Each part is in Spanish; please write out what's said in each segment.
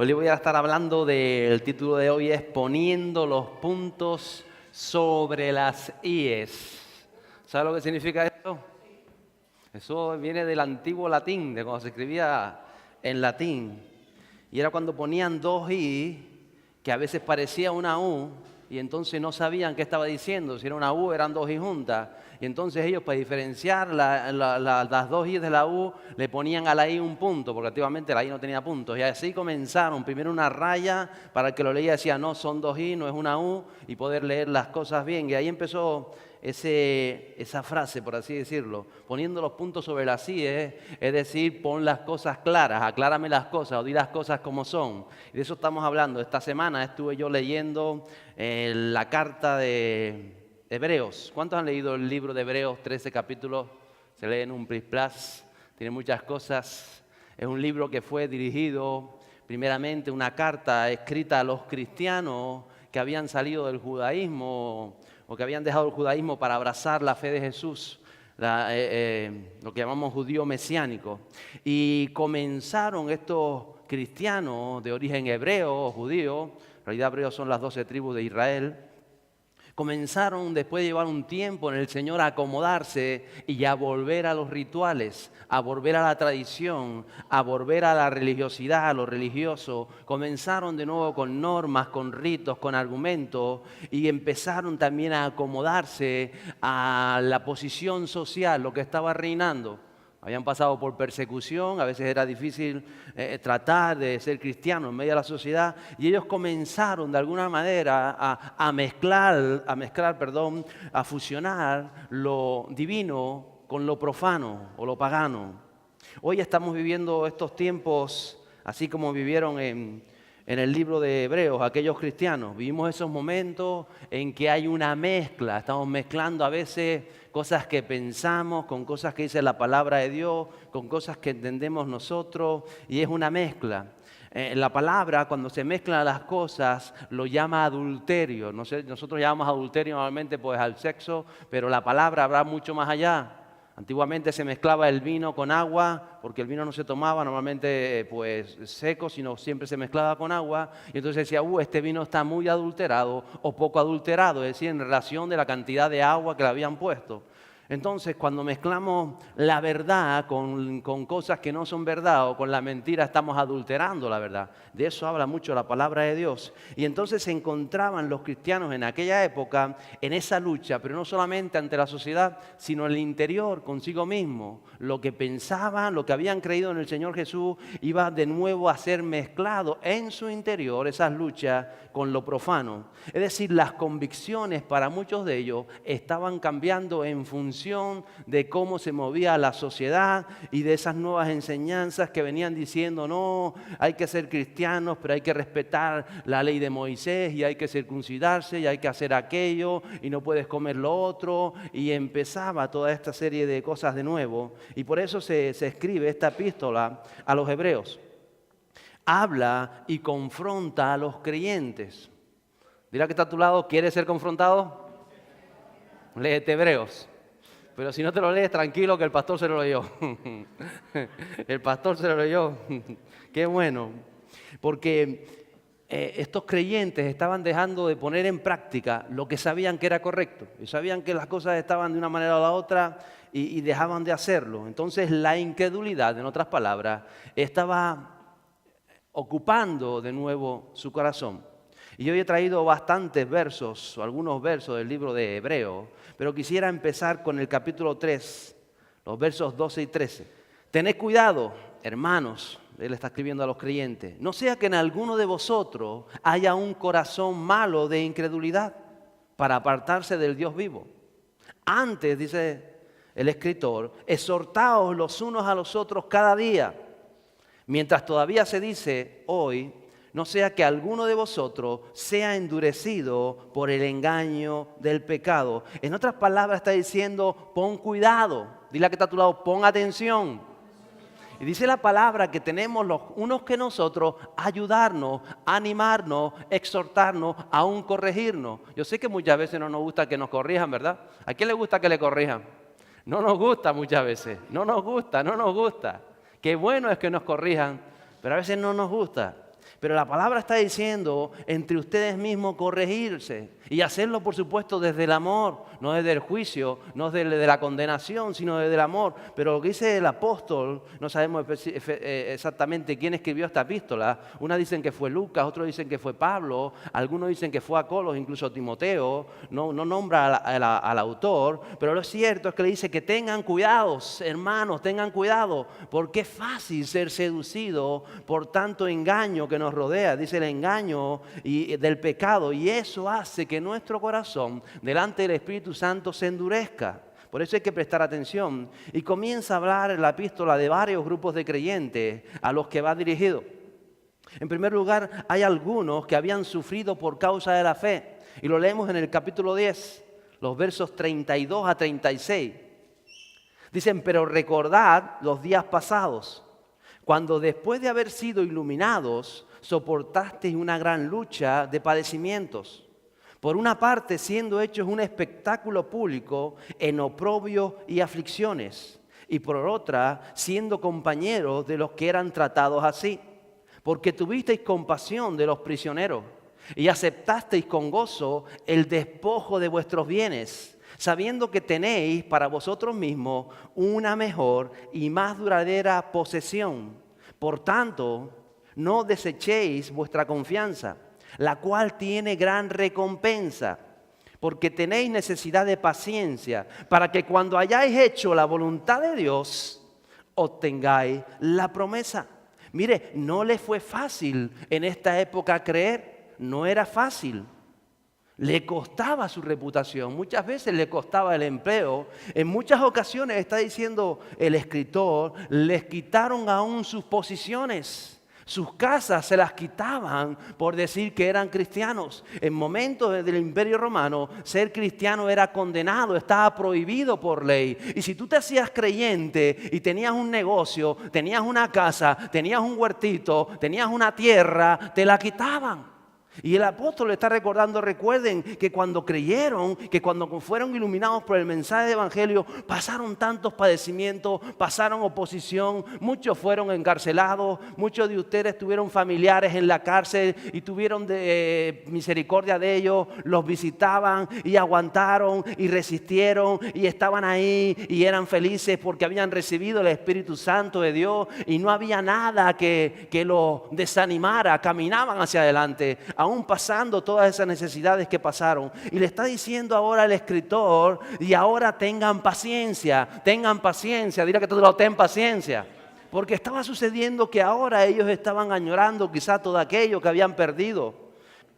Hoy le voy a estar hablando el título de hoy es Poniendo los puntos sobre las íes. ¿Sabe lo que significa esto? Eso viene del antiguo latín, de cuando se escribía en latín. Y era cuando ponían dos i, que a veces parecía una u, y entonces no sabían qué estaba diciendo. Si era una u, eran dos i juntas. Y entonces ellos, para diferenciar las dos i de la u, le ponían a la i un punto, porque antiguamente la i no tenía puntos. Y así comenzaron. Primero una raya, para el que lo leía decía, no, son dos i, no es una u, y poder leer las cosas bien. Y ahí empezó esa frase, por así decirlo, poniendo los puntos sobre las i, es decir, pon las cosas claras, aclárame las cosas, o di las cosas como son. Y de eso estamos hablando. Esta semana estuve yo leyendo la carta de Hebreos. ¿Cuántos han leído el libro de Hebreos? 13 capítulos, se lee en un plus, tiene muchas cosas. Es un libro que fue dirigido, primeramente, una carta escrita a los cristianos que habían salido del judaísmo o que habían dejado el judaísmo para abrazar la fe de Jesús, lo que llamamos judío mesiánico. Y comenzaron estos cristianos de origen hebreo o judío, en realidad hebreos son las 12 tribus de Israel, comenzaron después de llevar un tiempo en el Señor a acomodarse y a volver a los rituales, a volver a la tradición, a volver a la religiosidad, a lo religioso. Comenzaron de nuevo con normas, con ritos, con argumentos y empezaron también a acomodarse a la posición social, lo que estaba reinando. Habían pasado por persecución, a veces era difícil tratar de ser cristiano en medio de la sociedad, y ellos comenzaron de alguna manera a fusionar lo divino con lo profano o lo pagano. Hoy estamos viviendo estos tiempos, así como vivieron en el libro de Hebreos, aquellos cristianos. Vivimos esos momentos en que hay una mezcla, estamos mezclando a veces cosas que pensamos con cosas que dice la palabra de Dios, con cosas que entendemos nosotros, y es una mezcla. La palabra, cuando se mezclan las cosas, lo llama adulterio. No sé, nosotros llamamos adulterio normalmente pues al sexo, pero la palabra va mucho más allá. Antiguamente se mezclaba el vino con agua, porque el vino no se tomaba normalmente pues seco, sino siempre se mezclaba con agua. Y entonces decía, este vino está muy adulterado o poco adulterado, es decir, en relación de la cantidad de agua que le habían puesto. Entonces, cuando mezclamos la verdad con cosas que no son verdad o con la mentira, estamos adulterando la verdad. De eso habla mucho la palabra de Dios. Y entonces se encontraban los cristianos en aquella época en esa lucha, pero no solamente ante la sociedad, sino en el interior, consigo mismo. Lo que pensaban, lo que habían creído en el Señor Jesús, iba de nuevo a ser mezclado en su interior, esas luchas con lo profano. Es decir, las convicciones para muchos de ellos estaban cambiando en función de cómo se movía la sociedad y de esas nuevas enseñanzas que venían diciendo, no, hay que ser cristianos, pero hay que respetar la ley de Moisés y hay que circuncidarse y hay que hacer aquello y no puedes comer lo otro, y empezaba toda esta serie de cosas de nuevo. Y por eso se escribe esta epístola a los hebreos. Habla y confronta a los creyentes. Dirá que está a tu lado, ¿quieres ser confrontado? Léete Hebreos. Pero si no te lo lees, tranquilo que el pastor se lo leyó. El pastor se lo leyó. Qué bueno. Porque estos creyentes estaban dejando de poner en práctica lo que sabían que era correcto. Y sabían que las cosas estaban de una manera o la otra y dejaban de hacerlo. Entonces la incredulidad, en otras palabras, estaba ocupando de nuevo su corazón. Y hoy he traído bastantes versos, o algunos versos del libro de Hebreos, pero quisiera empezar con el capítulo 3, los versos 12 y 13. Tened cuidado, hermanos, él está escribiendo a los creyentes, no sea que en alguno de vosotros haya un corazón malo de incredulidad para apartarse del Dios vivo. Antes, dice el escritor, exhortaos los unos a los otros cada día, mientras todavía se dice hoy, no sea que alguno de vosotros sea endurecido por el engaño del pecado. En otras palabras está diciendo, pon cuidado. Dile a que está a tu lado, pon atención. Y dice la palabra que tenemos los unos que nosotros ayudarnos, animarnos, exhortarnos, aún corregirnos. Yo sé que muchas veces no nos gusta que nos corrijan, ¿verdad? ¿A quién le gusta que le corrijan? No nos gusta muchas veces. No nos gusta. Qué bueno es que nos corrijan, pero a veces no nos gusta. Pero la palabra está diciendo entre ustedes mismos corregirse y hacerlo, por supuesto, desde el amor, no desde el juicio, no desde la condenación, sino desde el amor. Pero lo que dice el apóstol, no sabemos exactamente quién escribió esta epístola. Unas dicen que fue Lucas, otros dicen que fue Pablo, algunos dicen que fue Apolos, incluso Timoteo. No nombra al autor, pero lo cierto es que le dice que tengan cuidados, hermanos, tengan cuidado, porque es fácil ser seducido por tanto engaño que nos rodea. Dice el engaño del pecado, y eso hace que nuestro corazón delante del Espíritu Santo se endurezca. Por eso hay que prestar atención. Y comienza a hablar en la epístola de varios grupos de creyentes a los que va dirigido. En primer lugar, hay algunos que habían sufrido por causa de la fe. Y lo leemos en el capítulo 10, los versos 32 a 36. Dicen, pero recordad los días pasados, cuando después de haber sido iluminados, soportasteis una gran lucha de padecimientos. Por una parte, siendo hechos un espectáculo público en oprobio y aflicciones. Y por otra, siendo compañeros de los que eran tratados así. Porque tuvisteis compasión de los prisioneros y aceptasteis con gozo el despojo de vuestros bienes, sabiendo que tenéis para vosotros mismos una mejor y más duradera posesión. Por tanto, no desechéis vuestra confianza, la cual tiene gran recompensa, porque tenéis necesidad de paciencia, para que cuando hayáis hecho la voluntad de Dios, obtengáis la promesa. Mire, no le fue fácil en esta época creer, no era fácil. Le costaba su reputación, muchas veces le costaba el empleo. En muchas ocasiones, está diciendo el escritor, les quitaron aún sus posiciones. Sus casas se las quitaban por decir que eran cristianos. En momentos del Imperio Romano, ser cristiano era condenado, estaba prohibido por ley. Y si tú te hacías creyente y tenías un negocio, tenías una casa, tenías un huertito, tenías una tierra, te la quitaban. Y el apóstol le está recordando, recuerden que cuando creyeron, que cuando fueron iluminados por el mensaje del evangelio, pasaron tantos padecimientos, pasaron oposición, muchos fueron encarcelados, muchos de ustedes tuvieron familiares en la cárcel y tuvieron misericordia de ellos, los visitaban y aguantaron y resistieron y estaban ahí y eran felices porque habían recibido el Espíritu Santo de Dios y no había nada que los desanimara, caminaban hacia adelante, aún pasando todas esas necesidades que pasaron. Y le está diciendo ahora el escritor, y ahora tengan paciencia, dile que todo ten paciencia. Porque estaba sucediendo que ahora ellos estaban añorando quizá todo aquello que habían perdido.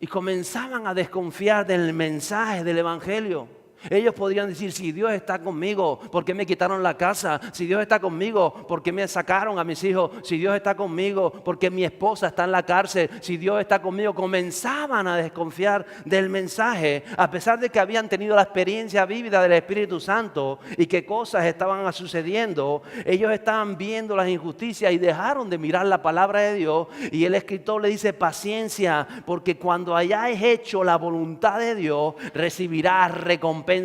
Y comenzaban a desconfiar del mensaje del evangelio. Ellos podrían decir, si Dios está conmigo, ¿por qué me quitaron la casa? Si Dios está conmigo, ¿por qué me sacaron a mis hijos? Si Dios está conmigo, ¿por qué mi esposa está en la cárcel? Si Dios está conmigo, comenzaban a desconfiar del mensaje, a pesar de que habían tenido la experiencia vívida del Espíritu Santo y que cosas estaban sucediendo. Ellos estaban viendo las injusticias y dejaron de mirar la palabra de Dios. Y el escritor le dice, paciencia, porque cuando hayáis hecho la voluntad de Dios, recibirás recompensa.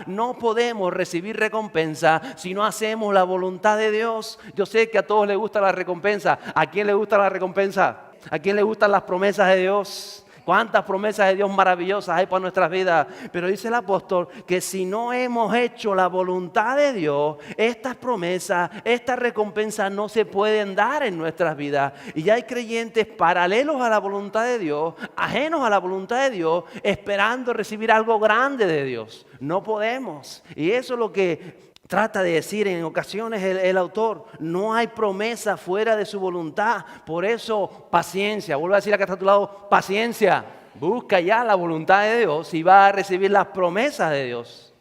No podemos recibir recompensa si no hacemos la voluntad de Dios. Yo sé que a todos les gusta la recompensa. ¿A quién le gusta la recompensa? ¿A quién le gustan las promesas de Dios? Cuántas promesas de Dios maravillosas hay para nuestras vidas. Pero dice el apóstol que si no hemos hecho la voluntad de Dios, estas promesas, estas recompensas no se pueden dar en nuestras vidas. Y ya hay creyentes paralelos a la voluntad de Dios, ajenos a la voluntad de Dios, esperando recibir algo grande de Dios. No podemos. Y eso es lo que trata de decir en ocasiones el autor. No hay promesa fuera de su voluntad. Por eso, paciencia. Vuelvo a decir acá a tu lado, paciencia. Busca ya la voluntad de Dios y va a recibir las promesas de Dios.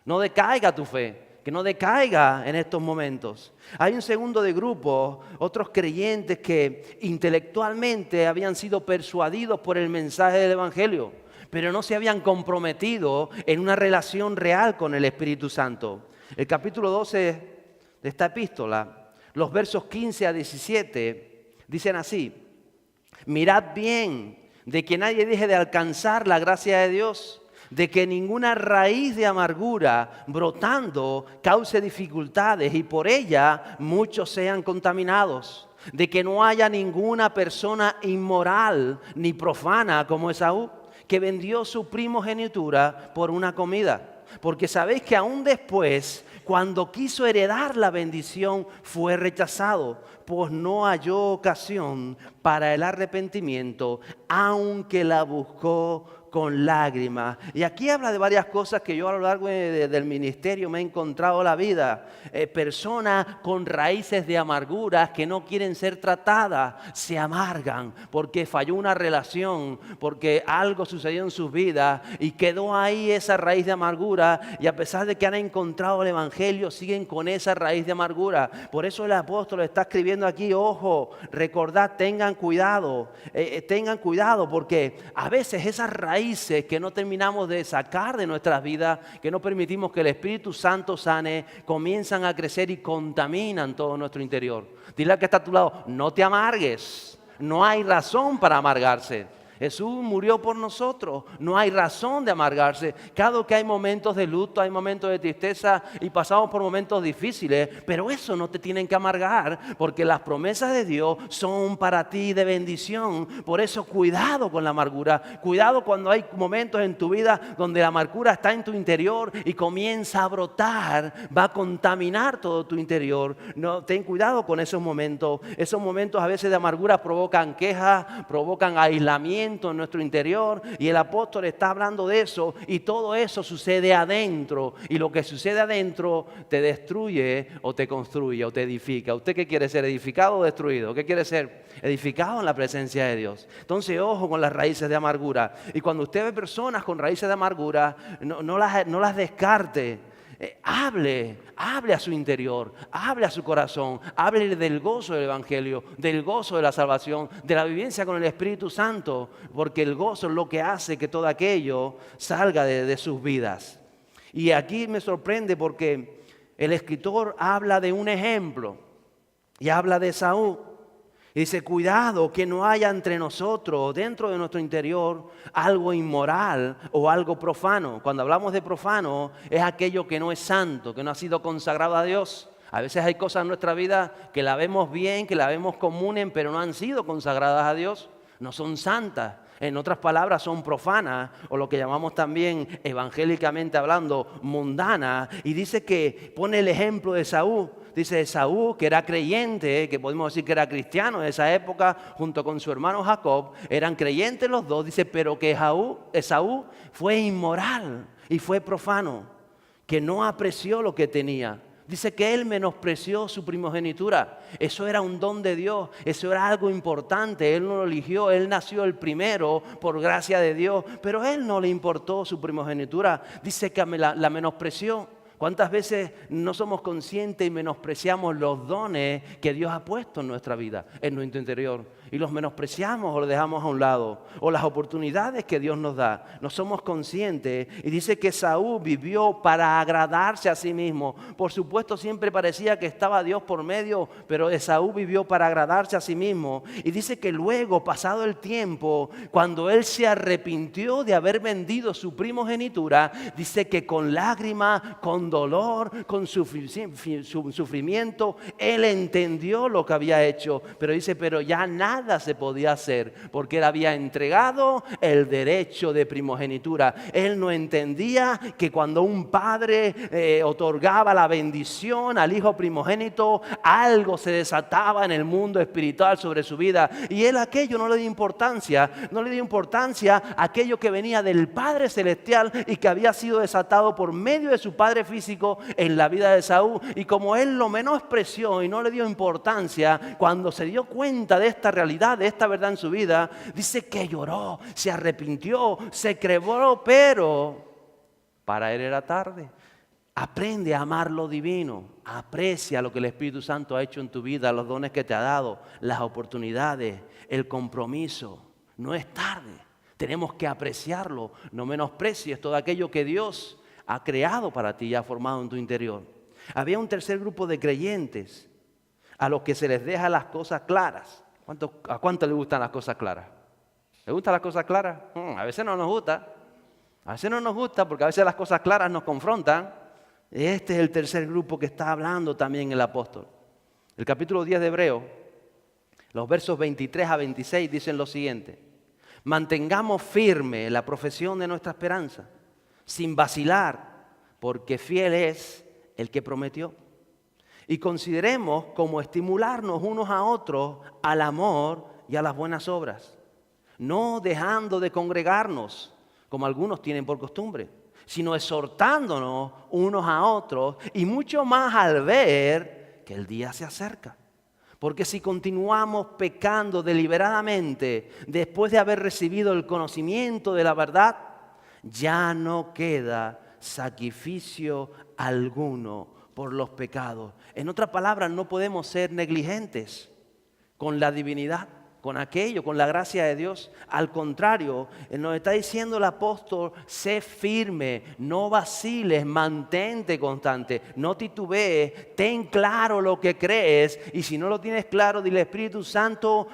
No decaiga tu fe, que no decaiga en estos momentos. Hay un segundo de grupo, otros creyentes que intelectualmente habían sido persuadidos por el mensaje del evangelio, pero no se habían comprometido en una relación real con el Espíritu Santo. El capítulo 12 de esta epístola, los versos 15 a 17, dicen así: mirad bien de que nadie deje de alcanzar la gracia de Dios, de que ninguna raíz de amargura brotando cause dificultades y por ella muchos sean contaminados. de que no haya ninguna persona inmoral ni profana como Esaú, que vendió su primogenitura por una comida. Porque sabéis que aún después, cuando quiso heredar la bendición, fue rechazado, pues no halló ocasión para el arrepentimiento, aunque la buscó con lágrimas. Y aquí habla de varias cosas que yo a lo largo del ministerio me he encontrado en la vida. Personas con raíces de amarguras que no quieren ser tratadas, se amargan porque falló una relación, porque algo sucedió en sus vidas y quedó ahí esa raíz de amargura, y a pesar de que han encontrado el evangelio, siguen con esa raíz de amargura. Por eso el apóstol está escribiendo aquí: ojo, recordad, tengan cuidado, porque a veces esas raíces que no terminamos de sacar de nuestras vidas, que no permitimos que el Espíritu Santo sane, comienzan a crecer y contaminan todo nuestro interior. Dile al que está a tu lado: no te amargues, no hay razón para amargarse. Jesús murió por nosotros, no hay razón de amargarse. Claro que hay momentos de luto, hay momentos de tristeza y pasamos por momentos difíciles, pero eso no te tienen que amargar, porque las promesas de Dios son para ti de bendición. Por eso cuidado con la amargura, cuidado cuando hay momentos en tu vida donde la amargura está en tu interior y comienza a brotar, va a contaminar todo tu interior. No, ten cuidado con esos momentos a veces de amargura provocan quejas, provocan aislamiento en nuestro interior, y el apóstol está hablando de eso, y todo eso sucede adentro, y lo que sucede adentro te destruye o te construye o te edifica. ¿Usted qué quiere ser, edificado o destruido? ¿Qué quiere ser? Edificado en la presencia de Dios. Entonces, ojo con las raíces de amargura, y cuando usted ve personas con raíces de amargura, no las descarte. Hable a su interior, hable a su corazón, hable del gozo del evangelio, del gozo de la salvación, de la vivencia con el Espíritu Santo, porque el gozo es lo que hace que todo aquello salga de sus vidas. Y aquí me sorprende porque el escritor habla de un ejemplo y habla de Esaú. Y dice: cuidado que no haya entre nosotros, dentro de nuestro interior, algo inmoral o algo profano. Cuando hablamos de profano, es aquello que no es santo, que no ha sido consagrado a Dios. A veces hay cosas en nuestra vida que la vemos bien, que la vemos comunes, pero no han sido consagradas a Dios. No son santas. En otras palabras, son profanas, o lo que llamamos también, evangélicamente hablando, mundanas. Y dice que pone el ejemplo de Esaú. Dice: Esaú, que era creyente, que podemos decir que era cristiano en esa época, junto con su hermano Jacob, eran creyentes los dos. Dice: pero que Esaú fue inmoral y fue profano, que no apreció lo que tenía. Dice que él menospreció su primogenitura. Eso era un don de Dios, eso era algo importante. Él no lo eligió, él nació el primero por gracia de Dios, pero a él no le importó su primogenitura. Dice que la menospreció. ¿Cuántas veces no somos conscientes y menospreciamos los dones que Dios ha puesto en nuestra vida, en nuestro interior? Y los menospreciamos o los dejamos a un lado. O las oportunidades que Dios nos da, no somos conscientes. Y dice que Esaú vivió para agradarse a sí mismo. Por supuesto, siempre parecía que estaba Dios por medio, pero Esaú vivió para agradarse a sí mismo. Y dice que luego, pasado el tiempo, cuando él se arrepintió de haber vendido su primogenitura, dice que con lágrimas, con dolor, con sufrimiento, él entendió lo que había hecho. Pero dice: pero ya nada se podía hacer, porque él había entregado el derecho de primogenitura. Él no entendía que cuando un padre otorgaba la bendición al hijo primogénito, algo se desataba en el mundo espiritual sobre su vida, y él aquello no le dio importancia, a aquello que venía del Padre Celestial y que había sido desatado por medio de su padre físico en la vida de Esaú. Y como él lo menospreció y no le dio importancia, cuando se dio cuenta de esta realidad, de esta verdad en su vida, dice que lloró, se arrepintió, se quebró, pero para él era tarde. Aprende a amar lo divino, aprecia lo que el Espíritu Santo ha hecho en tu vida, los dones que te ha dado, las oportunidades, el compromiso. No es tarde, tenemos que apreciarlo. No menosprecies todo aquello que Dios ha creado para ti y ha formado en tu interior. Había un tercer grupo de creyentes a los que se les deja las cosas claras. ¿A cuánto le gustan las cosas claras? ¿Le gustan las cosas claras? A veces no nos gusta. A veces no nos gusta porque a veces las cosas claras nos confrontan. Este es el tercer grupo que está hablando también el apóstol. El capítulo 10 de Hebreos Los versos 23 a 26 dicen lo siguiente: mantengamos firme la profesión de nuestra esperanza, sin vacilar, porque fiel es el que prometió. Y consideremos como estimularnos unos a otros al amor y a las buenas obras, no dejando de congregarnos, como algunos tienen por costumbre, sino exhortándonos unos a otros, y mucho más al ver que el día se acerca. Porque si continuamos pecando deliberadamente después de haber recibido el conocimiento de la verdad, ya no queda sacrificio alguno por los pecados. En otras palabras, no podemos ser negligentes con la divinidad, con aquello, con la gracia de Dios. Al contrario, nos está diciendo el apóstol: sé firme, no vaciles, mantente constante, no titubees, ten claro lo que crees. Y si no lo tienes claro, dile: Espíritu Santo,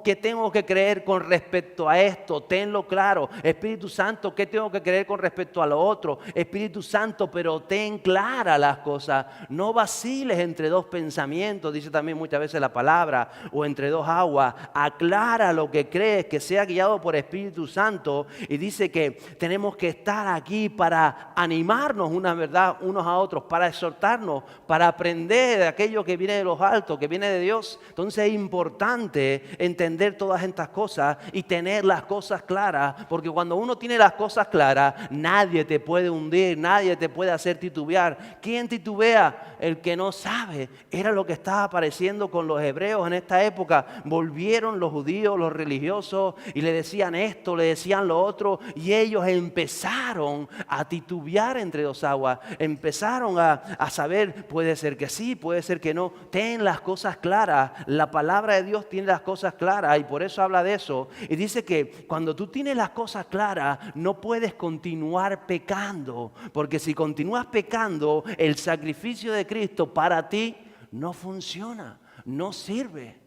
¿qué tengo que creer con respecto a esto? Tenlo claro. Espíritu Santo, ¿qué tengo que creer con respecto a lo otro? Espíritu Santo, pero ten claras las cosas. No vaciles entre dos pensamientos, dice también muchas veces la palabra, o entre dos aguas. Aclara lo que crees, que sea guiado por Espíritu Santo. Y dice que tenemos que estar aquí para animarnos una verdad unos a otros, para exhortarnos, para aprender de aquello que viene de los altos, que viene de Dios. Entonces es importante entender todas estas cosas y tener las cosas claras, porque cuando uno tiene las cosas claras, nadie te puede hundir, nadie te puede hacer titubear. ¿Quién titubea? El que no sabe. Era lo que estaba apareciendo con los hebreos en esta época. Volvieron los judíos, los religiosos, y le decían esto, le decían lo otro, y ellos empezaron a titubear entre dos aguas, empezaron a saber, puede ser que sí, puede ser que no. Ten las cosas claras, la palabra de Dios tiene las cosas claras, y por eso habla de eso, y dice que cuando tú tienes las cosas claras, no puedes continuar pecando, porque si continúas pecando, el sacrificio de Cristo para ti no funciona, no sirve.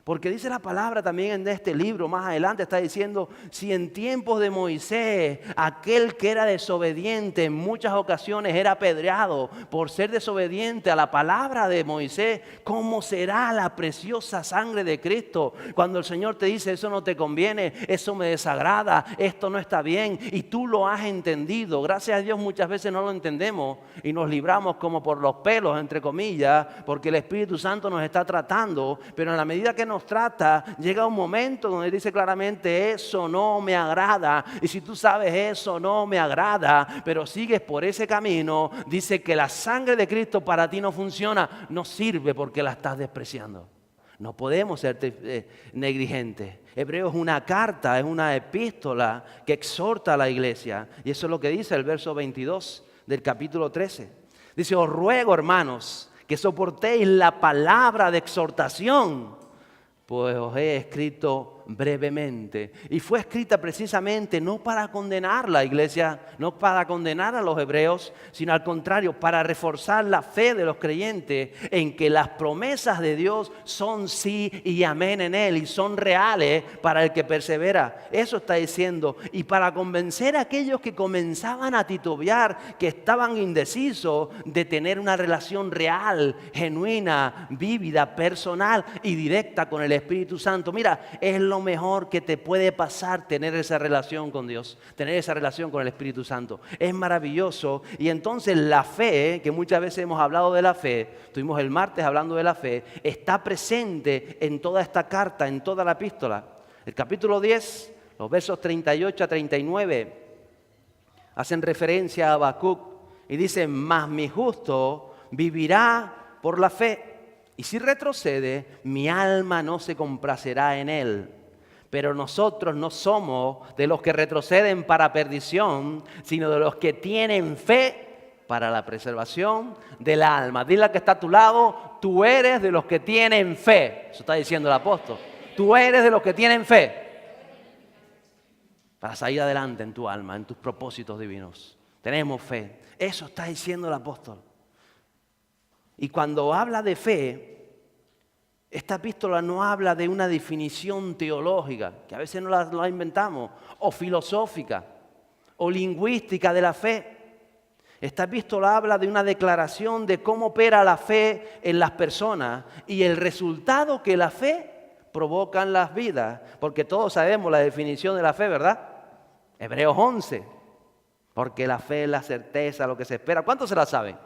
Porque dice la palabra también en este libro, más adelante está diciendo: si en tiempos de Moisés, aquel que era desobediente en muchas ocasiones era apedreado por ser desobediente a la palabra de Moisés, ¿cómo será la preciosa sangre de Cristo? Cuando el Señor te dice: eso no te conviene, eso me desagrada, esto no está bien, y tú lo has entendido. Gracias a Dios muchas veces no lo entendemos y nos libramos como por los pelos, entre comillas, porque el Espíritu Santo nos está tratando, pero en la medida que nos trata, llega un momento donde dice claramente: eso no me agrada. Y si tú sabes eso no me agrada, pero sigues por ese camino, dice que la sangre de Cristo para ti no funciona, no sirve, porque la estás despreciando. No podemos ser negligentes. Hebreo es una carta, es una epístola que exhorta a la iglesia, y eso es lo que dice el verso 22 del capítulo 13. Dice: os ruego, hermanos, que soportéis la palabra de exhortación, pues os he escrito brevemente. Y fue escrita precisamente no para condenar la iglesia, no para condenar a los hebreos, sino al contrario, para reforzar la fe de los creyentes en que las promesas de Dios son sí y amén en Él, y son reales para el que persevera. Eso está diciendo. Y para convencer a aquellos que comenzaban a titubear, que estaban indecisos de tener una relación real, genuina, vívida, personal y directa con el Espíritu Santo. Mira, es lo mejor que te puede pasar, tener esa relación con Dios, tener esa relación con el Espíritu Santo. Es maravilloso. Y entonces la fe, que muchas veces hemos hablado de la fe, estuvimos el martes hablando de la fe, está presente en toda esta carta, en toda la epístola. El capítulo 10, los versos 38 a 39, hacen referencia a Habacuc y dicen: mas mi justo vivirá por la fe, y si retrocede, mi alma no se complacerá en él. Pero nosotros no somos de los que retroceden para perdición, sino de los que tienen fe para la preservación del alma. Dile al que está a tu lado: tú eres de los que tienen fe. Eso está diciendo el apóstol. Tú eres de los que tienen fe para salir adelante en tu alma, en tus propósitos divinos. Tenemos fe. Eso está diciendo el apóstol. Y cuando habla de fe, esta epístola no habla de una definición teológica, que a veces no la inventamos, o filosófica, o lingüística de la fe. Esta epístola habla de una declaración de cómo opera la fe en las personas y el resultado que la fe provocan las vidas, porque todos sabemos la definición de la fe, ¿verdad? Hebreos 11, porque la fe es la certeza, lo que se espera. ¿Cuántos se la saben?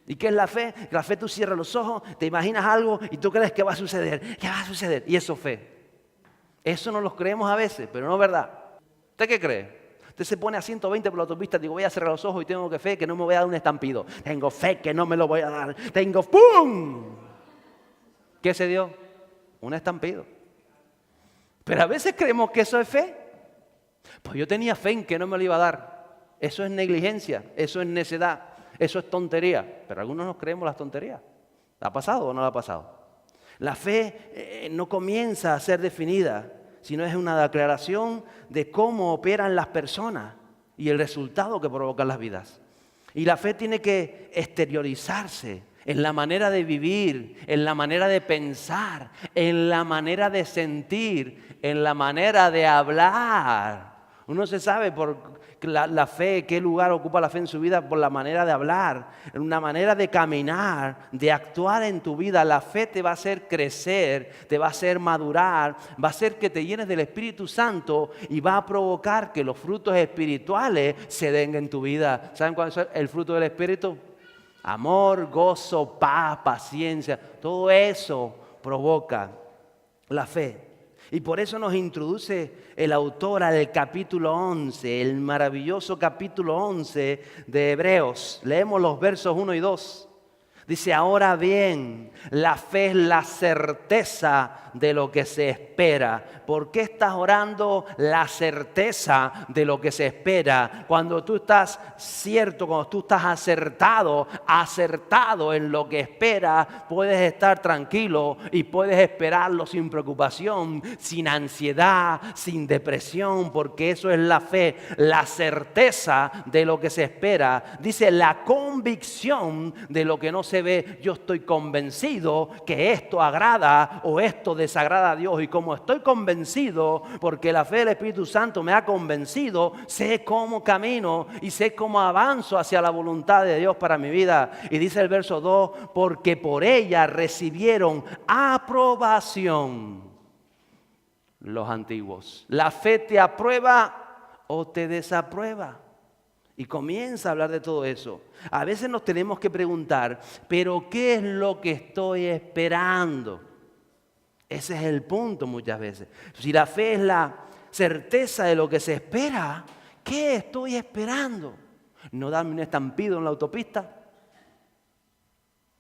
¿Y qué es la fe? La fe, tú cierras los ojos, te imaginas algo y tú crees que va a suceder. ¿Qué va a suceder? Y eso es fe. Eso no lo creemos a veces, pero no es verdad. ¿Usted qué cree? Usted se pone a 120 por la autopista, digo, voy a cerrar los ojos y tengo fe que no me voy a dar un estampido. Tengo fe que no me lo voy a dar. Tengo ¡pum! ¿Qué se dio? Un estampido. Pero a veces creemos que eso es fe. Pues yo tenía fe en que no me lo iba a dar. Eso es negligencia, eso es necedad, eso es tontería. Pero algunos nos creemos las tonterías. ¿La ha pasado o no la ha pasado? La fe no comienza a ser definida, sino es una declaración de cómo operan las personas y el resultado que provocan las vidas. Y la fe tiene que exteriorizarse en la manera de vivir, en la manera de pensar, en la manera de sentir, en la manera de hablar. Uno se sabe por la fe, qué lugar ocupa la fe en su vida, por la manera de hablar, en una manera de caminar, de actuar en tu vida. La fe te va a hacer crecer, te va a hacer madurar, va a hacer que te llenes del Espíritu Santo y va a provocar que los frutos espirituales se den en tu vida. ¿Saben cuál es el fruto del Espíritu? Amor, gozo, paz, paciencia, todo eso provoca la fe. Y por eso nos introduce el autor al capítulo 11, el maravilloso capítulo 11 de Hebreos. Leemos los versos 1 y 2. Dice, ahora bien, la fe es la certeza de lo que se espera. ¿Por qué estás orando la certeza de lo que se espera? Cuando tú estás cierto, cuando tú estás acertado en lo que esperas, puedes estar tranquilo y puedes esperarlo sin preocupación, sin ansiedad, sin depresión, porque eso es la fe, la certeza de lo que se espera. Dice, la convicción de lo que no se ve. Yo estoy convencido que esto agrada o esto desagrada a Dios, y como estoy convencido porque la fe del Espíritu Santo me ha convencido, sé cómo camino y sé cómo avanzo hacia la voluntad de Dios para mi vida. Y dice el verso 2, porque por ella recibieron aprobación los antiguos. La fe te aprueba o te desaprueba. Y comienza a hablar de todo eso. A veces nos tenemos que preguntar, ¿pero qué es lo que estoy esperando? Ese es el punto muchas veces. Si la fe es la certeza de lo que se espera, ¿qué estoy esperando? ¿No darme un estampido en la autopista?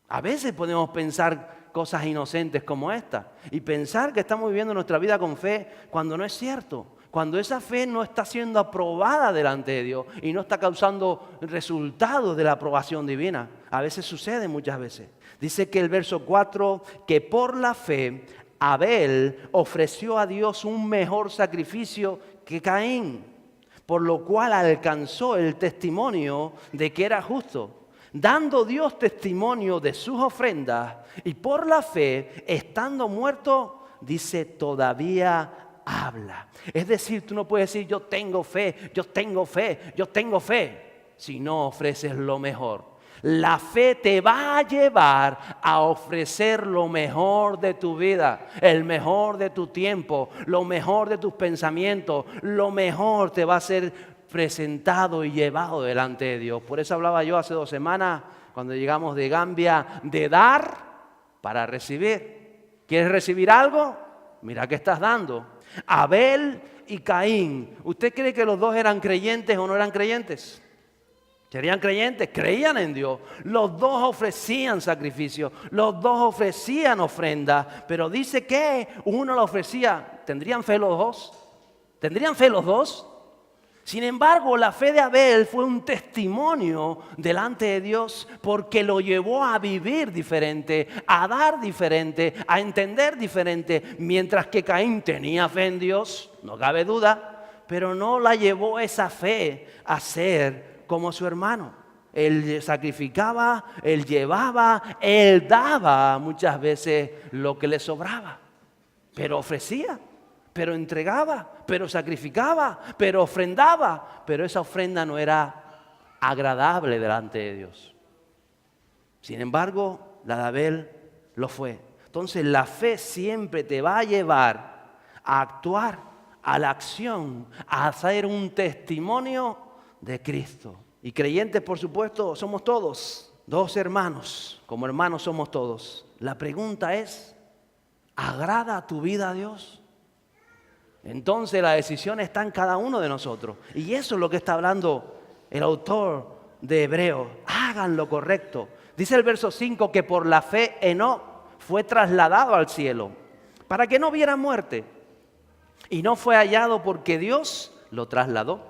A veces podemos pensar cosas inocentes como esta y pensar que estamos viviendo nuestra vida con fe cuando no es cierto. Cuando esa fe no está siendo aprobada delante de Dios y no está causando resultados de la aprobación divina. A veces sucede, muchas veces. Dice que el verso 4, que por la fe Abel ofreció a Dios un mejor sacrificio que Caín, por lo cual alcanzó el testimonio de que era justo, dando Dios testimonio de sus ofrendas, y por la fe, estando muerto, dice, todavía habla. Es decir, tú no puedes decir yo tengo fe, yo tengo fe, yo tengo fe, si no ofreces lo mejor. La fe te va a llevar a ofrecer lo mejor de tu vida, el mejor de tu tiempo, lo mejor de tus pensamientos, lo mejor te va a ser presentado y llevado delante de Dios. Por eso hablaba yo hace 2 semanas, cuando llegamos de Gambia, de dar para recibir. ¿Quieres recibir algo? Mira qué estás dando. Abel y Caín, ¿usted cree que los dos eran creyentes o no eran creyentes? ¿Serían creyentes? Creían en Dios. Los dos ofrecían sacrificios, los dos ofrecían ofrendas, pero dice que uno lo ofrecía. ¿Tendrían fe los dos? ¿Tendrían fe los dos? Sin embargo, la fe de Abel fue un testimonio delante de Dios porque lo llevó a vivir diferente, a dar diferente, a entender diferente, mientras que Caín tenía fe en Dios, no cabe duda, pero no la llevó esa fe a ser como su hermano. Él sacrificaba, él llevaba, él daba muchas veces lo que le sobraba, pero ofrecía. Pero entregaba, pero sacrificaba, pero ofrendaba, pero esa ofrenda no era agradable delante de Dios. Sin embargo, la de Abel lo fue. Entonces la fe siempre te va a llevar a actuar, a la acción, a hacer un testimonio de Cristo. Y creyentes, por supuesto, somos todos, 2 hermanos, como hermanos somos todos. La pregunta es, ¿agrada tu vida a Dios? Entonces la decisión está en cada uno de nosotros. Y eso es lo que está hablando el autor de Hebreos. Hagan lo correcto. Dice el verso 5 que por la fe Enoc fue trasladado al cielo para que no viera muerte. Y no fue hallado porque Dios lo trasladó.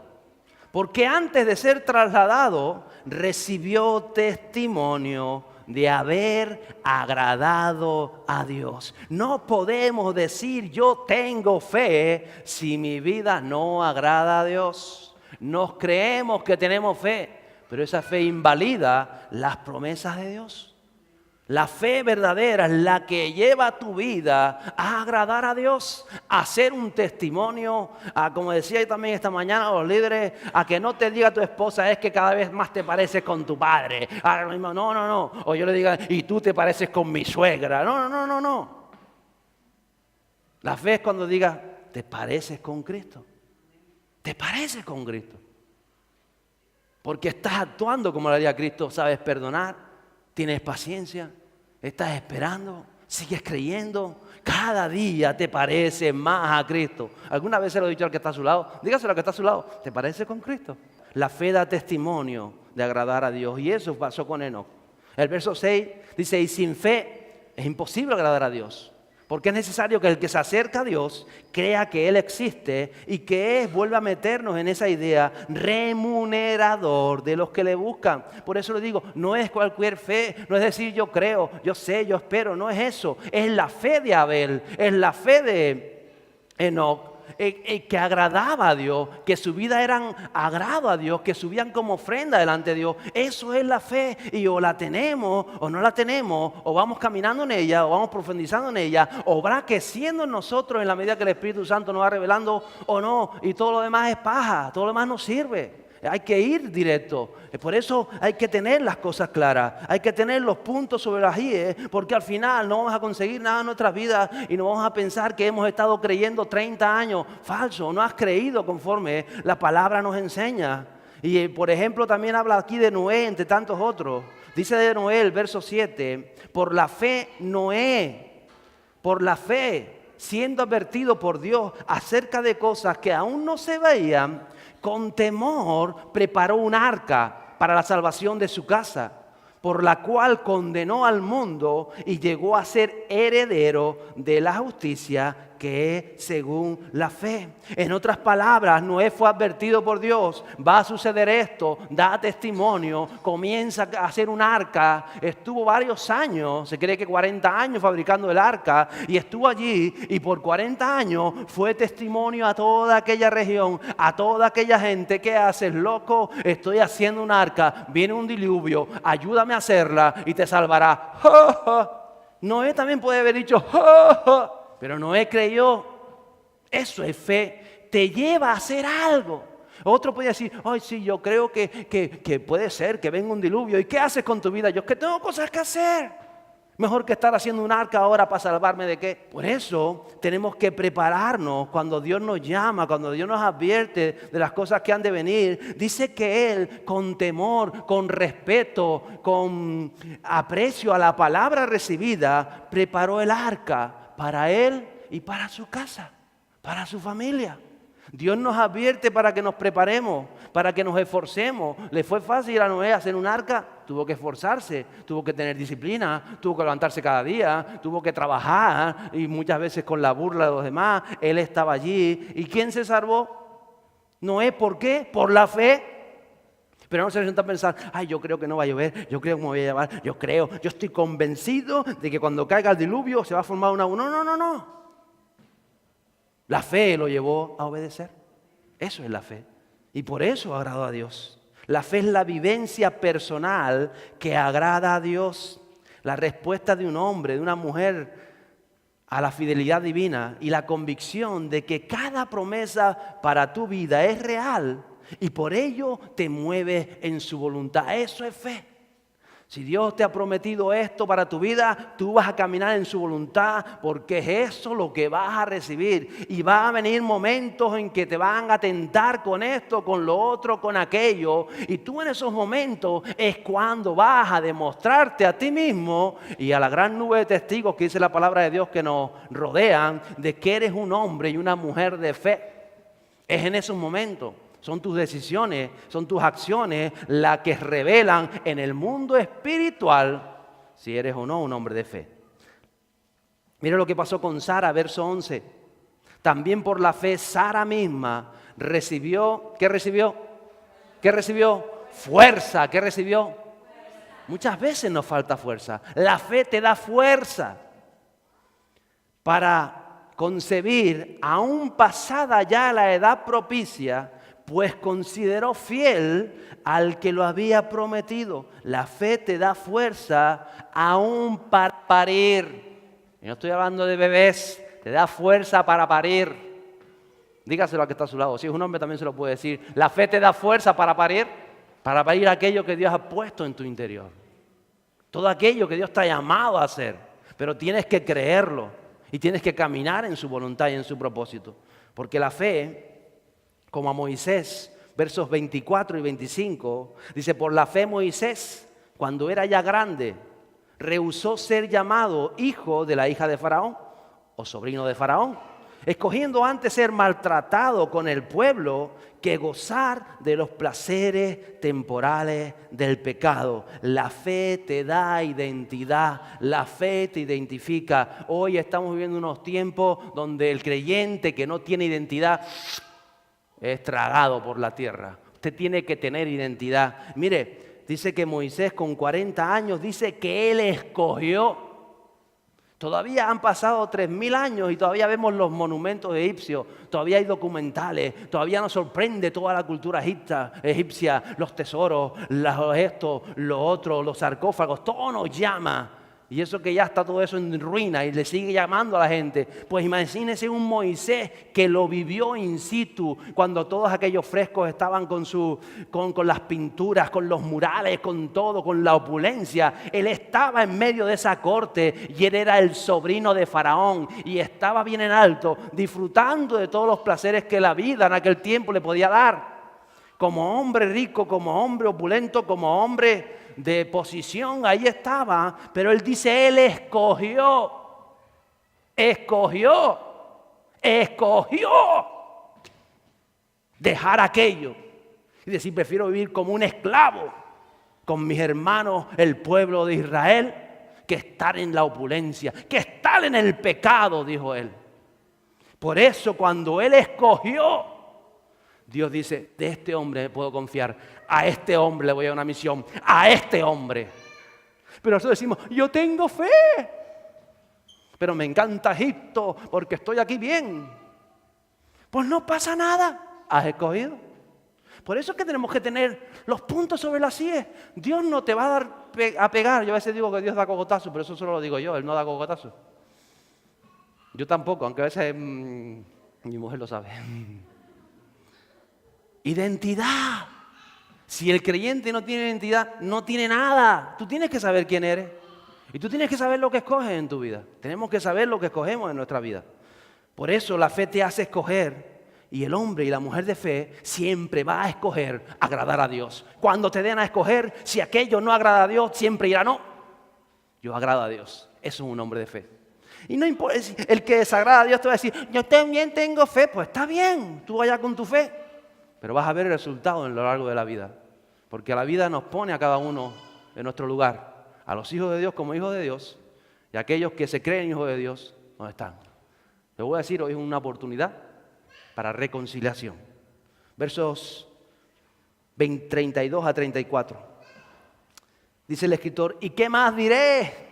Porque antes de ser trasladado recibió testimonio de haber agradado a Dios. No podemos decir yo tengo fe si mi vida no agrada a Dios. Nos creemos que tenemos fe, pero esa fe invalida las promesas de Dios. La fe verdadera es la que lleva a tu vida a agradar a Dios, a ser un testimonio, a, como decía también esta mañana a los líderes, a que no te diga tu esposa es que cada vez más te pareces con tu padre. No. O yo le diga, y tú te pareces con mi suegra. No. La fe es cuando diga, te pareces con Cristo. Te pareces con Cristo. Porque estás actuando como lo haría Cristo, sabes perdonar, tienes paciencia. Estás esperando, sigues creyendo, cada día te pareces más a Cristo. ¿Alguna vez se lo he dicho al que está a su lado? Dígaselo al que está a su lado, ¿te parece con Cristo? La fe da testimonio de agradar a Dios y eso pasó con Enoc. El verso 6 dice, y sin fe es imposible agradar a Dios. Porque es necesario que el que se acerca a Dios crea que Él existe y que es, vuelve a meternos en esa idea, remunerador de los que le buscan. Por eso le digo, no es cualquier fe, no es decir yo creo, yo sé, yo espero, no es eso. Es la fe de Abel, es la fe de Enoc. Que agradaba a Dios, que su vida eran agrado a Dios, que subían como ofrenda delante de Dios. Eso es la fe y o la tenemos o no la tenemos, o vamos caminando en ella, o vamos profundizando en ella, o va creciendo en nosotros en la medida que el Espíritu Santo nos va revelando o no, y todo lo demás es paja, todo lo demás no sirve. Hay que ir directo. Por eso hay que tener las cosas claras. Hay que tener los puntos sobre las IES, porque al final no vamos a conseguir nada en nuestras vidas y no vamos a pensar que hemos estado creyendo 30 años. Falso, no has creído conforme la palabra nos enseña. Y por ejemplo también habla aquí de Noé, entre tantos otros. Dice de Noé, el verso 7, por la fe Noé, por la fe, siendo advertido por Dios acerca de cosas que aún no se veían, con temor preparó un arca para la salvación de su casa, por la cual condenó al mundo y llegó a ser heredero de la justicia que es según la fe. En otras palabras, Noé fue advertido por Dios, va a suceder esto, da testimonio, comienza a hacer un arca, estuvo varios años, se cree que 40 años fabricando el arca, y estuvo allí y por 40 años fue testimonio a toda aquella región, a toda aquella gente. ¿Qué haces, loco? Estoy haciendo un arca, viene un diluvio, ayúdame a hacerla y te salvará. ¡Ja, ja! Noé también puede haber dicho ¡ja, ja! Pero Noé creyó. Eso es fe, te lleva a hacer algo. Otro puede decir, ay sí, yo creo que puede ser que venga un diluvio. ¿Y qué haces con tu vida? Yo es que tengo cosas que hacer. Mejor que estar haciendo un arca ahora para salvarme de qué. Por eso tenemos que prepararnos cuando Dios nos llama, cuando Dios nos advierte de las cosas que han de venir. Dice que Él, con temor, con respeto, con aprecio a la palabra recibida, preparó el arca para Él y para su casa, para su familia. Dios nos advierte para que nos preparemos, para que nos esforcemos. ¿Le fue fácil a Noé hacer un arca? Tuvo que esforzarse, tuvo que tener disciplina, tuvo que levantarse cada día, tuvo que trabajar y muchas veces con la burla de los demás. Él estaba allí. ¿Y quién se salvó? Noé. ¿Por qué? Por la fe. Pero no se sienta a pensar, ay, yo creo que no va a llover, yo creo que me voy a llevar, yo estoy convencido de que cuando caiga el diluvio se va a formar una... No. La fe lo llevó a obedecer. Eso es la fe. Y por eso agradó a Dios. La fe es la vivencia personal que agrada a Dios. La respuesta de un hombre, de una mujer a la fidelidad divina y la convicción de que cada promesa para tu vida es real y por ello te mueves en su voluntad. Eso es fe. Si Dios te ha prometido esto para tu vida, tú vas a caminar en su voluntad, porque es eso lo que vas a recibir. Y van a venir momentos en que te van a tentar con esto, con lo otro, con aquello. Y tú en esos momentos es cuando vas a demostrarte a ti mismo y a la gran nube de testigos que dice la palabra de Dios que nos rodean, de que eres un hombre y una mujer de fe. Es en esos momentos. Son tus decisiones, son tus acciones las que revelan en el mundo espiritual si eres o no un hombre de fe. Mira lo que pasó con Sara, verso 11. También por la fe Sara misma recibió, ¿qué recibió? ¿Qué recibió? Fuerza, ¿qué recibió? Muchas veces nos falta fuerza. La fe te da fuerza para concebir, aún pasada ya la edad propicia, pues consideró fiel al que lo había prometido. La fe te da fuerza aún para parir. Y no estoy hablando de bebés, te da fuerza para parir. Dígaselo al que está a su lado. Si es un hombre también se lo puede decir. La fe te da fuerza para parir aquello que Dios ha puesto en tu interior. Todo aquello que Dios te ha llamado a hacer. Pero tienes que creerlo y tienes que caminar en su voluntad y en su propósito. Porque la fe, como a Moisés, versos 24 y 25, dice, por la fe Moisés, cuando era ya grande, rehusó ser llamado hijo de la hija de Faraón o sobrino de Faraón, escogiendo antes ser maltratado con el pueblo que gozar de los placeres temporales del pecado. La fe te da identidad, la fe te identifica. Hoy estamos viviendo unos tiempos donde el creyente que no tiene identidad es tragado por la tierra. Usted tiene que tener identidad. Mire, dice que Moisés con 40 años dice que él escogió. Todavía han pasado 3.000 años y todavía vemos los monumentos egipcios, todavía hay documentales, todavía nos sorprende toda la cultura egipcia, los tesoros, lo otro, los sarcófagos, todo nos llama. Y eso que ya está todo eso en ruina y le sigue llamando a la gente. Pues imagínense un Moisés que lo vivió in situ cuando todos aquellos frescos estaban con las pinturas, con los murales, con todo, con la opulencia. Él estaba en medio de esa corte y él era el sobrino de Faraón y estaba bien en alto, disfrutando de todos los placeres que la vida en aquel tiempo le podía dar. Como hombre rico, como hombre opulento, como hombre de posición, ahí estaba, pero él dice, él escogió dejar aquello y decir, prefiero vivir como un esclavo con mis hermanos, el pueblo de Israel, que estar en la opulencia, que estar en el pecado, dijo él. Por eso cuando él escogió, Dios dice, de este hombre puedo confiar, a este hombre le voy a dar una misión, a este hombre. Pero nosotros decimos, yo tengo fe, pero me encanta Egipto porque estoy aquí bien. Pues no pasa nada, has escogido. Por eso es que tenemos que tener los puntos sobre las IES. Dios no te va a dar a pegar. Yo a veces digo que Dios da cogotazo, pero eso solo lo digo yo, Él no da cogotazo. Yo tampoco, aunque a veces mi mujer lo sabe. Identidad. Si el creyente no tiene identidad, no tiene nada. Tú tienes que saber quién eres. Y tú tienes que saber lo que escoges en tu vida. Tenemos que saber lo que escogemos en nuestra vida. Por eso la fe te hace escoger. Y el hombre y la mujer de fe siempre va a escoger agradar a Dios. Cuando te den a escoger, si aquello no agrada a Dios, siempre dirá no. Yo agrado a Dios. Eso es un hombre de fe. Y no importa, el que desagrada a Dios te va a decir, yo también tengo fe. Pues está bien, tú vaya con tu fe. Pero vas a ver el resultado en lo largo de la vida. Porque la vida nos pone a cada uno en nuestro lugar. A los hijos de Dios como hijos de Dios. Y a aquellos que se creen hijos de Dios, ¿dónde están? Les voy a decir, hoy es una oportunidad para reconciliación. Versos 32 a 34. Dice el escritor, ¿y qué más diré?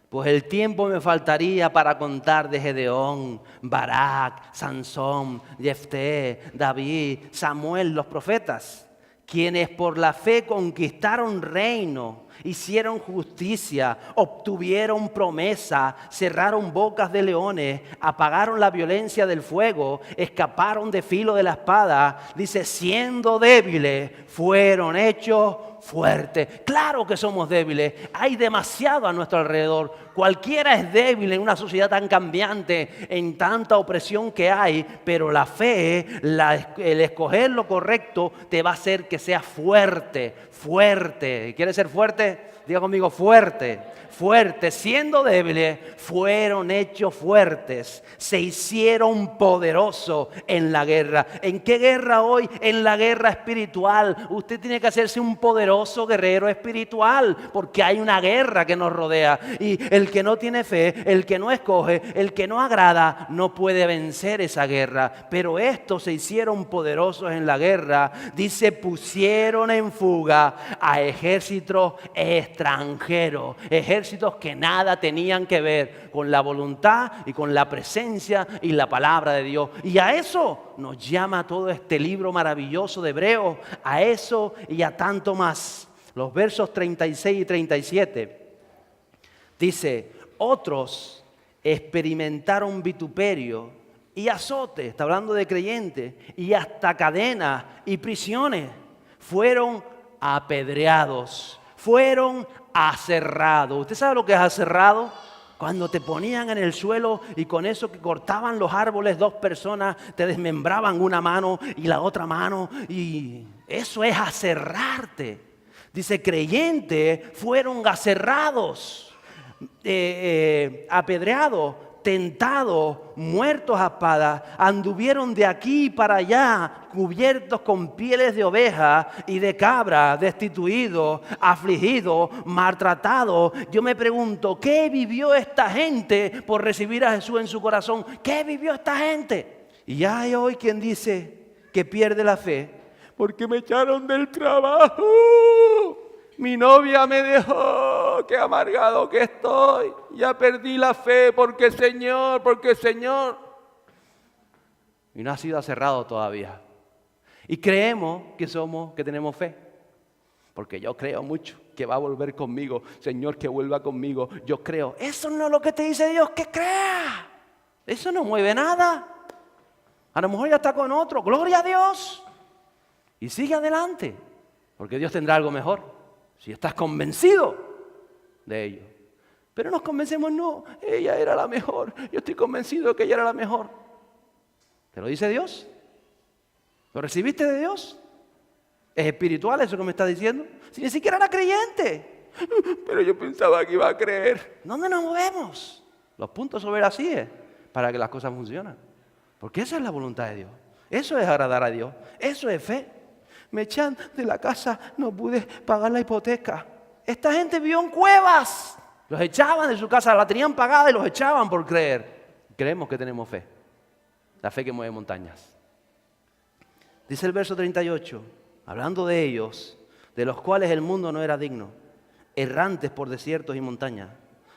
Pues el tiempo me faltaría para contar de Gedeón, Barak, Sansón, Jefté, David, Samuel, los profetas, quienes por la fe conquistaron reino, hicieron justicia, obtuvieron promesa, cerraron bocas de leones, apagaron la violencia del fuego, escaparon de filo de la espada. Dice, siendo débiles, fueron hechos fuertes. Claro que somos débiles, hay demasiado a nuestro alrededor. Cualquiera es débil en una sociedad tan cambiante, en tanta opresión que hay, pero la fe, el escoger lo correcto, te va a hacer que seas fuerte, fuerte. ¿Quieres ser fuerte? Diga conmigo, fuerte, fuerte. Siendo débiles, fueron hechos fuertes. Se hicieron poderosos en la guerra. ¿En qué guerra hoy? En la guerra espiritual. Usted tiene que hacerse un poderoso guerrero espiritual, porque hay una guerra que nos rodea. Y el que no tiene fe, el que no escoge, el que no agrada, no puede vencer esa guerra. Pero estos se hicieron poderosos en la guerra. Dice, pusieron en fuga a ejércitos extranjeros, ejércitos que nada tenían que ver con la voluntad y con la presencia y la palabra de Dios. Y a eso nos llama todo este libro maravilloso de Hebreos, a eso y a tanto más. Los versos 36 y 37 dice, otros experimentaron vituperio y azote, está hablando de creyentes, y hasta cadenas y prisiones. Fueron apedreados, fueron aserrados. ¿Usted sabe lo que es aserrado? Cuando te ponían en el suelo y con eso que cortaban los árboles, dos personas te desmembraban una mano y la otra mano, y eso es aserrarte. Dice, creyentes fueron aserrados, apedreados, tentados, muertos a espada, anduvieron de aquí para allá, cubiertos con pieles de oveja y de cabra, destituidos, afligidos, maltratados. Yo me pregunto, ¿qué vivió esta gente por recibir a Jesús en su corazón? ¿Qué vivió esta gente? Y hay hoy quien dice que pierde la fe porque me echaron del trabajo. Mi novia me dejó, qué amargado que estoy. Ya perdí la fe porque Señor. Y no ha sido aserrado todavía. Y creemos que tenemos fe. Porque yo creo mucho que va a volver conmigo. Señor, que vuelva conmigo. Yo creo. Eso no es lo que te dice Dios, que crea. Eso no mueve nada. A lo mejor ya está con otro. Gloria a Dios. Y sigue adelante. Porque Dios tendrá algo mejor. Si estás convencido de ello. Pero nos convencemos, no, ella era la mejor. Yo estoy convencido de que ella era la mejor. ¿Te lo dice Dios? ¿Lo recibiste de Dios? ¿Es espiritual eso que me estás diciendo? Si ni siquiera era creyente. Pero yo pensaba que iba a creer. ¿Dónde nos movemos? Los puntos sobre las IE para que las cosas funcionen. Porque esa es la voluntad de Dios. Eso es agradar a Dios. Eso es fe. Me echan de la casa, no pude pagar la hipoteca. Esta gente vivió en cuevas. Los echaban de su casa, la tenían pagada y los echaban por creer. Creemos que tenemos fe. La fe que mueve montañas. Dice el verso 38, hablando de ellos, de los cuales el mundo no era digno, errantes por desiertos y montañas,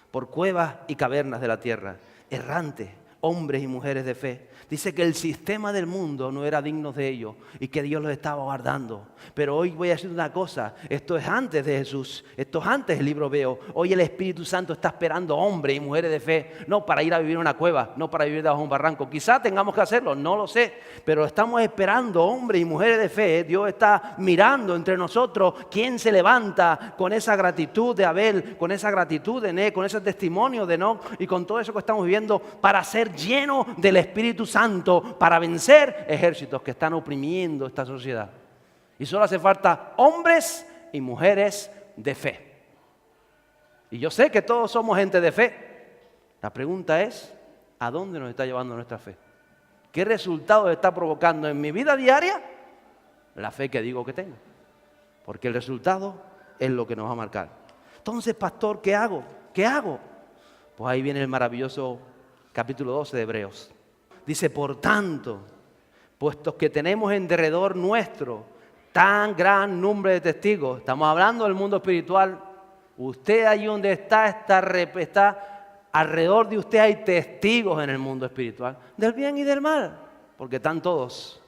por cuevas y cavernas de la tierra, errantes, hombres y mujeres de fe. Dice que el sistema del mundo no era digno de ellos y que Dios los estaba guardando. Pero hoy voy a decir una cosa, esto es antes de Jesús, esto es antes del libro Veo. Hoy el Espíritu Santo está esperando hombres y mujeres de fe, no para ir a vivir en una cueva, no para vivir debajo de un barranco. Quizá tengamos que hacerlo, no lo sé, pero estamos esperando hombres y mujeres de fe. Dios está mirando entre nosotros quién se levanta con esa gratitud de Abel, con esa gratitud de Né, con ese testimonio de Enoc y con todo eso que estamos viviendo para ser llenos del Espíritu Santo, para vencer ejércitos que están oprimiendo esta sociedad. Y solo hace falta hombres y mujeres de fe. Y yo sé que todos somos gente de fe. La pregunta es, ¿a dónde nos está llevando nuestra fe? ¿Qué resultado está provocando en mi vida diaria la fe que digo que tengo? Porque el resultado es lo que nos va a marcar. Entonces, pastor, ¿qué hago? ¿Qué hago? Pues ahí viene el maravilloso capítulo 12 de Hebreos. Dice, por tanto, puesto que tenemos en derredor nuestro tan gran número de testigos, estamos hablando del mundo espiritual, usted allí donde está alrededor de usted hay testigos en el mundo espiritual, del bien y del mal, porque están todos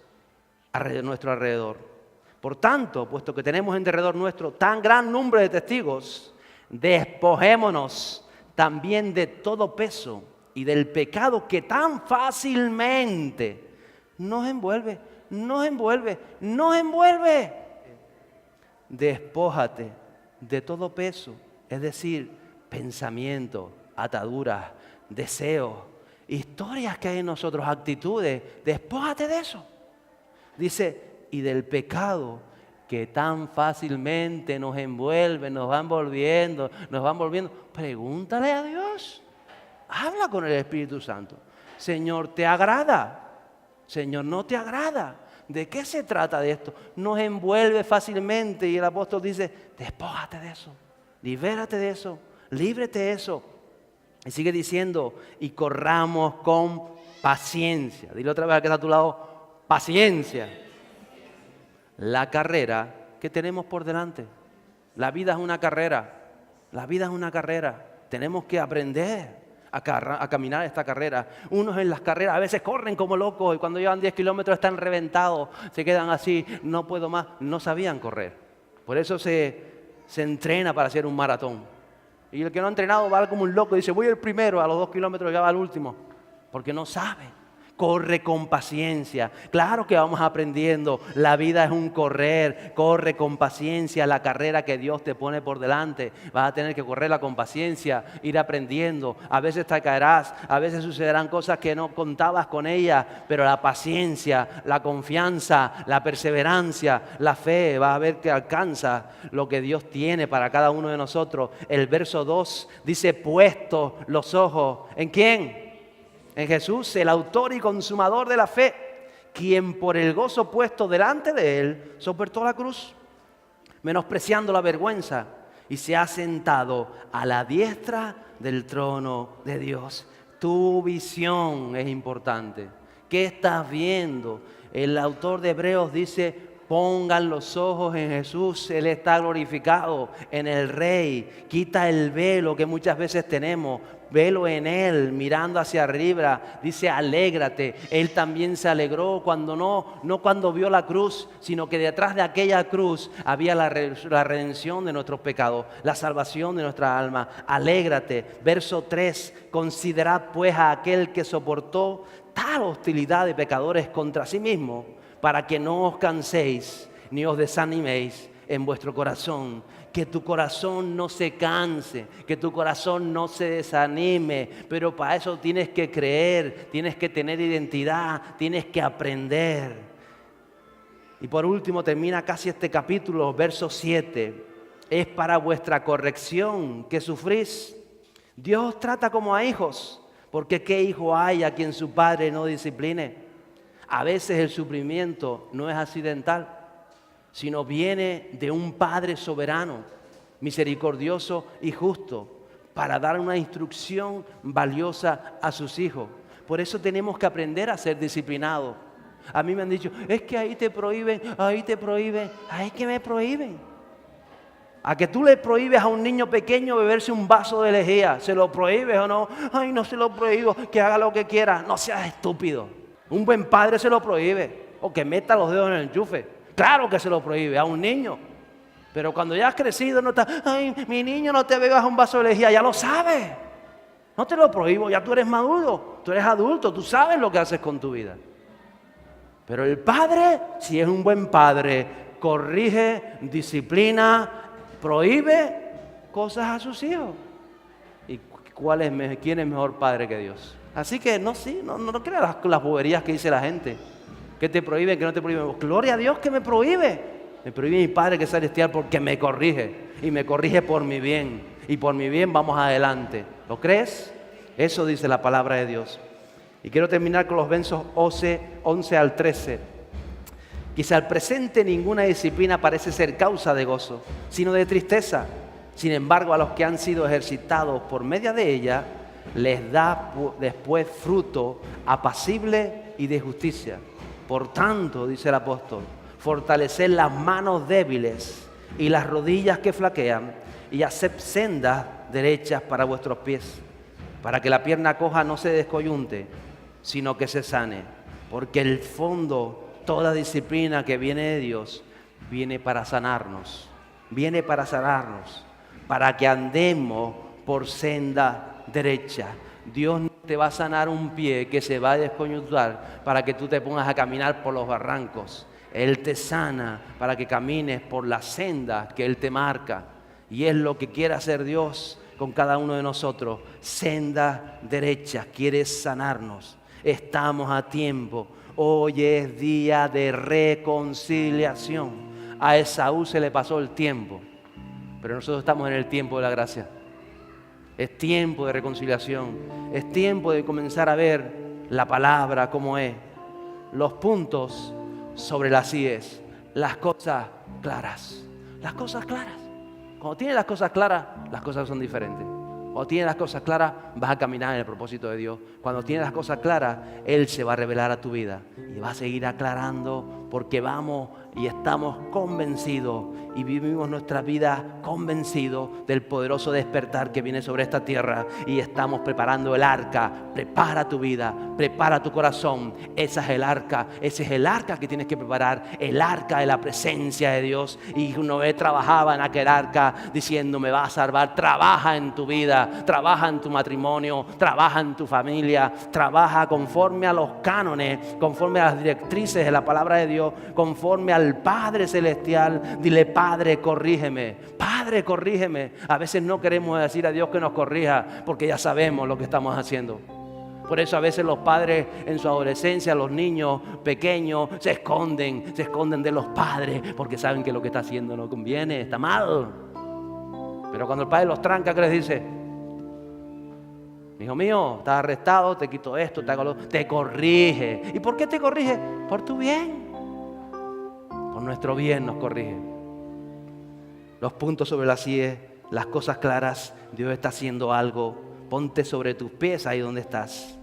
a nuestro alrededor. Por tanto, puesto que tenemos en derredor nuestro tan gran número de testigos, despojémonos también de todo peso y del pecado que tan fácilmente nos envuelve. Despójate de todo peso, es decir, pensamientos, ataduras, deseos, historias que hay en nosotros, actitudes. Despójate de eso. Dice, y del pecado que tan fácilmente nos envuelve, nos van envolviendo. Pregúntale a Dios. Habla con el Espíritu Santo. Señor, ¿te agrada? Señor, ¿no te agrada? ¿De qué se trata de esto? Nos envuelve fácilmente y el apóstol dice, despójate de eso, libérate de eso, líbrete de eso. Y sigue diciendo, y corramos con paciencia. Dile otra vez al que está a tu lado, paciencia. La carrera que tenemos por delante. La vida es una carrera. Tenemos que aprender a caminar esta carrera. Unos en las carreras a veces corren como locos y cuando llevan 10 kilómetros están reventados, se quedan así, no puedo más. No sabían correr. Por eso se entrena para hacer un maratón. Y el que no ha entrenado va como un loco y dice, voy el primero, a los 2 kilómetros ya va al último. Porque no sabe. Corre con paciencia. Claro que vamos aprendiendo. La vida es un correr. Corre con paciencia la carrera que Dios te pone por delante. Vas a tener que correrla con paciencia, ir aprendiendo. A veces te caerás, a veces sucederán cosas que no contabas con ellas, pero la paciencia, la confianza, la perseverancia, la fe, vas a ver que alcanza lo que Dios tiene para cada uno de nosotros. El verso 2 dice, puestos los ojos, ¿en quién? En Jesús, el autor y consumador de la fe, quien por el gozo puesto delante de él soportó la cruz, menospreciando la vergüenza, y se ha sentado a la diestra del trono de Dios. Tu visión es importante. ¿Qué estás viendo? El autor de Hebreos dice, pongan los ojos en Jesús, Él está glorificado, en el Rey. Quita el velo que muchas veces tenemos, velo en Él, mirando hacia arriba. Dice, alégrate. Él también se alegró cuando no cuando vio la cruz, sino que detrás de aquella cruz había la redención de nuestros pecados, la salvación de nuestra alma. Alégrate. Verso 3, considerad pues a aquel que soportó tal hostilidad de pecadores contra sí mismo, para que no os canséis ni os desaniméis en vuestro corazón. Que tu corazón no se canse, que tu corazón no se desanime, pero para eso tienes que creer, tienes que tener identidad, tienes que aprender. Y por último termina casi este capítulo, verso 7. Es para vuestra corrección que sufrís. Dios trata como a hijos, porque ¿qué hijo hay a quien su padre no discipline? A veces el sufrimiento no es accidental, sino viene de un Padre soberano, misericordioso y justo, para dar una instrucción valiosa a sus hijos. Por eso tenemos que aprender a ser disciplinados. A mí me han dicho, es que ahí te prohíben, ahí que me prohíben. A que tú le prohíbes a un niño pequeño beberse un vaso de lejía, ¿se lo prohíbes o no? Ay, no se lo prohíbo, que haga lo que quiera. No seas estúpido. Un buen padre se lo prohíbe, o que meta los dedos en el enchufe. Claro que se lo prohíbe a un niño. Pero cuando ya has crecido, no está, ay, mi niño, no te bebas un vaso de lejía, ya lo sabes. No te lo prohíbo, ya tú eres maduro, tú eres adulto, tú sabes lo que haces con tu vida. Pero el padre, si es un buen padre, corrige, disciplina, prohíbe cosas a sus hijos. ¿Y quién es mejor padre que Dios? Así que no creas las boberías que dice la gente. Que te prohíbe, que no te prohíbe. Gloria a Dios que me prohíbe. Me prohíbe mi Padre que es celestial porque me corrige. Y me corrige por mi bien. Y por mi bien vamos adelante. ¿Lo crees? Eso dice la palabra de Dios. Y quiero terminar con los versos 11 al 13. Quizá al presente ninguna disciplina parece ser causa de gozo, sino de tristeza. Sin embargo, a los que han sido ejercitados por medio de ella, les da después fruto apacible y de justicia. Por tanto, dice el apóstol, fortaleced las manos débiles y las rodillas que flaquean, y haced sendas derechas para vuestros pies, para que la pierna coja no se descoyunte, sino que se sane. Porque el fondo, toda disciplina que viene de Dios, viene para sanarnos, viene para sanarnos, para que andemos por senda derecha. Dios no te va a sanar un pie que se va a descoyuntar para que tú te pongas a caminar por los barrancos. Él te sana para que camines por la senda que Él te marca. Y es lo que quiere hacer Dios con cada uno de nosotros. Senda derecha, quiere sanarnos. Estamos a tiempo. Hoy es día de reconciliación. A Esaú se le pasó el tiempo, pero nosotros estamos en el tiempo de la gracia. Es tiempo de reconciliación. Es tiempo de comenzar a ver la palabra como es. Los puntos sobre las íes. Las cosas claras. Las cosas claras. Cuando tienes las cosas claras, las cosas son diferentes. Cuando tienes las cosas claras, vas a caminar en el propósito de Dios. Cuando tienes las cosas claras, Él se va a revelar a tu vida. Y va a seguir aclarando porque vamos y estamos convencidos y vivimos nuestra vida convencidos del poderoso despertar que viene sobre esta tierra. Y estamos preparando el arca. Prepara tu vida, prepara tu corazón. Esa es el arca, ese es el arca que tienes que preparar. El arca de la presencia de Dios. Y Noé trabajaba en aquel arca diciendo: me va a salvar. Trabaja en tu vida, trabaja en tu matrimonio, trabaja en tu familia, trabaja conforme a los cánones, conforme a las directrices de la palabra de Dios, conforme al Padre Celestial. Dile: Padre, corrígeme. Padre, corrígeme. A veces no queremos decir a Dios que nos corrija porque ya sabemos lo que estamos haciendo. Por eso a veces los padres en su adolescencia, los niños pequeños, se esconden de los padres porque saben que lo que está haciendo no conviene, está mal. Pero cuando el padre los tranca, ¿qué les dice? Hijo mío, estás arrestado, te quito esto, te hago lo... Te corrige. ¿Y por qué te corrige? Por tu bien. Por nuestro bien nos corrige. Los puntos sobre las íes, las cosas claras. Dios está haciendo algo. Ponte sobre tus pies ahí donde estás.